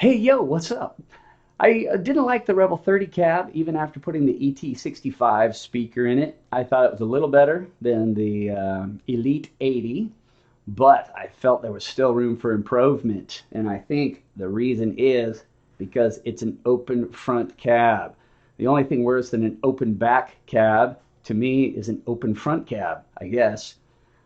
Hey, yo, what's up? I didn't like the Rebel 30 cab even after putting the ET65 speaker in it. I thought it was a little better than the Elite 80, but I felt there was still room for improvement. And I think the reason is because it's an open front cab. The only thing worse than an open back cab to me is an open front cab, I guess.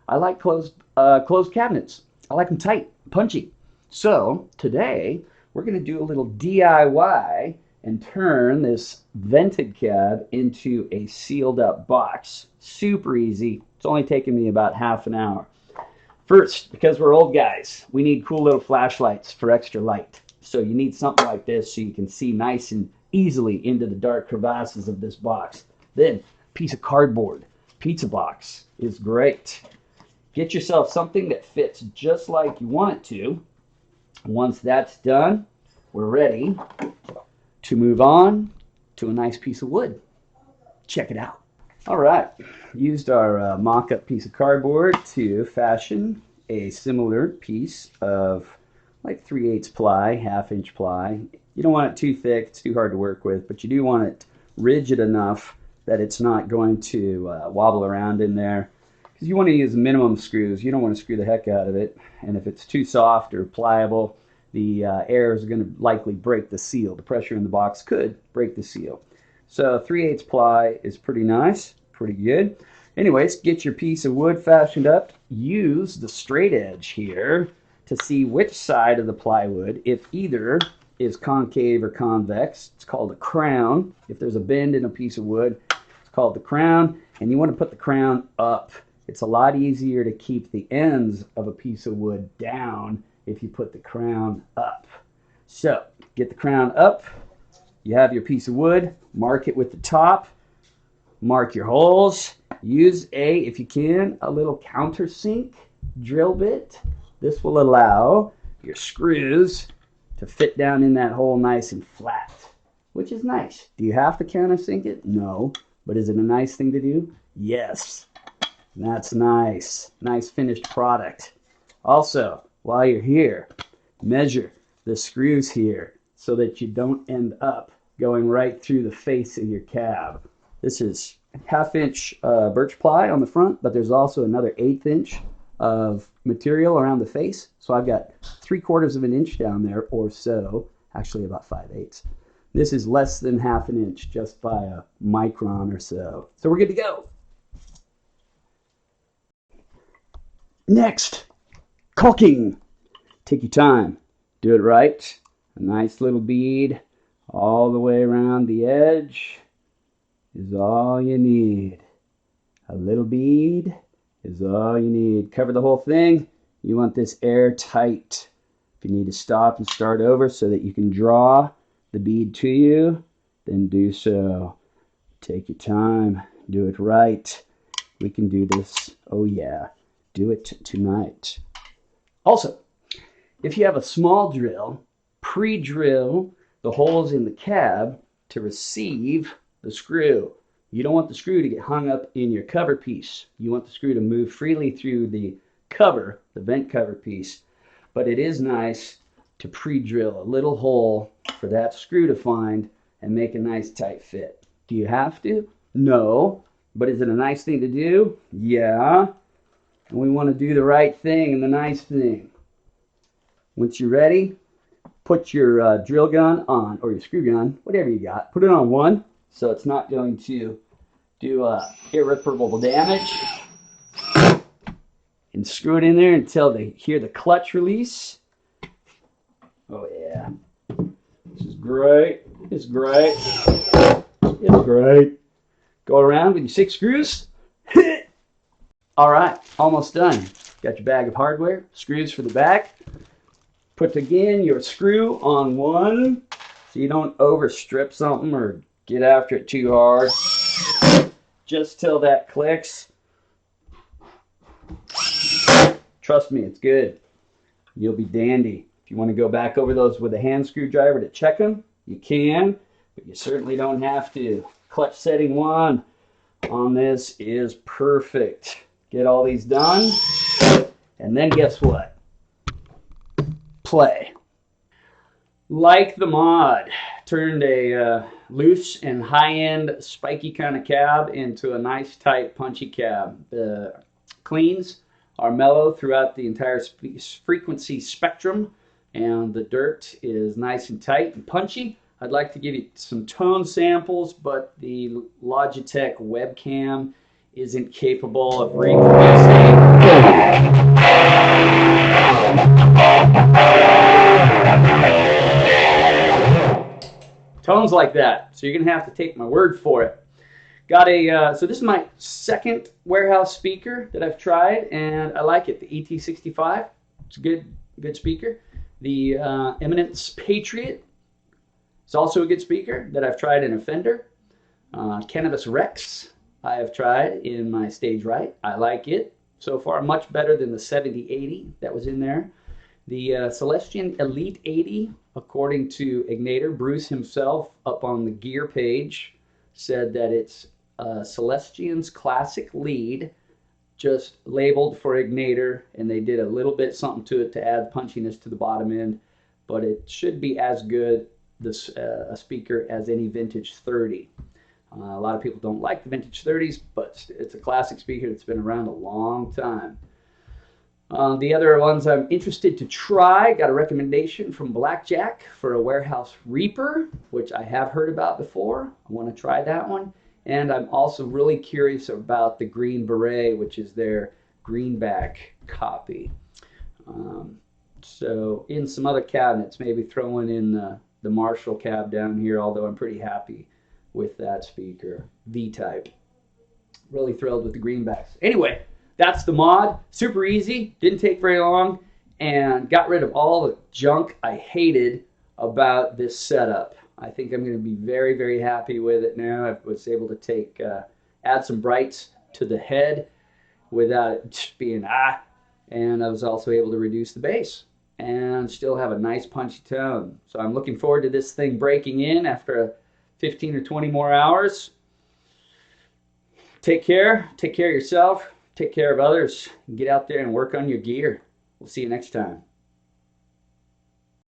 I like closed cabinets. I like them tight, punchy. So today we're going to do a little DIY and turn this vented cab into a sealed up box. Super easy. It's only taken me about half an hour. First, because we're old guys, we need cool little flashlights for extra light. So you need something like this so you can see nice and easily into the dark crevasses of this box. Then, piece of cardboard. Pizza box is great. Get yourself something that fits just like you want it to. Once that's done, we're ready to move on to a nice piece of wood. Check it out. All right, used our mock-up piece of cardboard to fashion a similar piece of like 3/8 ply, 1/2 inch ply. You don't want it too thick, it's too hard to work with, but you do want it rigid enough that it's not going to wobble around in there. Because you want to use minimum screws. You don't want to screw the heck out of it. And if it's too soft or pliable, the air is going to likely break the seal. The pressure in the box could break the seal. So 3/8 ply is pretty nice, pretty good. Anyways, get your piece of wood fashioned up. Use the straight edge here to see which side of the plywood, if either is concave or convex. It's called a crown. If there's a bend in a piece of wood, it's called the crown. And you want to put the crown up. It's a lot easier to keep the ends of a piece of wood down if you put the crown up. So, get the crown up. You have your piece of wood. Mark it with the top. Mark your holes. Use if you can, a little countersink drill bit. This will allow your screws to fit down in that hole nice and flat, which is nice. Do you have to countersink it? No. But is it a nice thing to do? Yes. That's nice. Nice finished product. Also, while you're here, measure the screws here so that you don't end up going right through the face of your cab. This is 1/2 inch birch ply on the front, but there's also another 1/8 inch of material around the face. So I've got 3/4 of an inch down there or so, actually about 5/8. This is less than 1/2 inch, just by a micron or so. So we're good to go. Next, caulking. Take your time. Do it right. A nice little bead all the way around the edge is all you need. A little bead is all you need. Cover the whole thing. You want this airtight. If you need to stop and start over so that you can draw the bead to you, then do so. Take your time. Do it right. We can do this. Oh yeah. Do it tonight. Also, if you have a small drill, pre-drill the holes in the cab to receive the screw. You don't want the screw to get hung up in your cover piece. You want the screw to move freely through the cover, the vent cover piece. But it is nice to pre-drill a little hole for that screw to find and make a nice tight fit. Do you have to? No. But is it a nice thing to do? Yeah. And we want to do the right thing and the nice thing. Once you're ready, put your drill gun on, or your screw gun, whatever you got. Put it on 1, so it's not going to do irreparable damage. And screw it in there until they hear the clutch release. Oh yeah. This is great. It's great. It's great. Go around with your 6 screws. All right, almost done. Got your bag of hardware, screws for the back. Put again your screw on 1 so you don't overstrip something or get after it too hard. Just till that clicks. Trust me, it's good. You'll be dandy. If you want to go back over those with a hand screwdriver to check them, you can, but you certainly don't have to. Clutch setting 1 on this is perfect. Get all these done, and then guess what? Play. Like the mod, turned a loose and high-end spiky kind of cab into a nice tight punchy cab. The cleans are mellow throughout the entire frequency spectrum, and the dirt is nice and tight and punchy. I'd like to give you some tone samples, but the Logitech webcam isn't capable of reproducing tones like that. So you're gonna have to take my word for it. Got a so this is my second warehouse speaker that I've tried, and I like it. The ET65, it's a good speaker. The Eminence Patriot is also a good speaker that I've tried in a Fender. Cannabis Rex I have tried in my Stage Right. I like it so far, much better than the 7080 that was in there. The Celestion Elite 80, according to Ignator, Bruce himself up on the gear page said that it's Celestion's classic lead, just labeled for Ignator, and they did a little bit something to it to add punchiness to the bottom end, but it should be as good a speaker as any vintage 30. A lot of people don't like the vintage 30s, but it's a classic speaker that's been around a long time. The other ones I'm interested to try, got a recommendation from Blackjack for a Warehouse Reaper, which I have heard about before. I want to try that one. And I'm also really curious about the Green Beret, which is their greenback copy. So in some other cabinets, maybe throwing in the Marshall cab down here, although I'm pretty happy with that speaker, V-Type. Really thrilled with the greenbacks. Anyway, that's the mod. Super easy, didn't take very long, and got rid of all the junk I hated about this setup. I think I'm going to be very, very happy with it now. I was able to add some brights to the head without it just being and I was also able to reduce the bass and still have a nice punchy tone. So I'm looking forward to this thing breaking in after 15 or 20 more hours. Take care of yourself, take care of others, and get out there and work on your gear. We'll see you next time.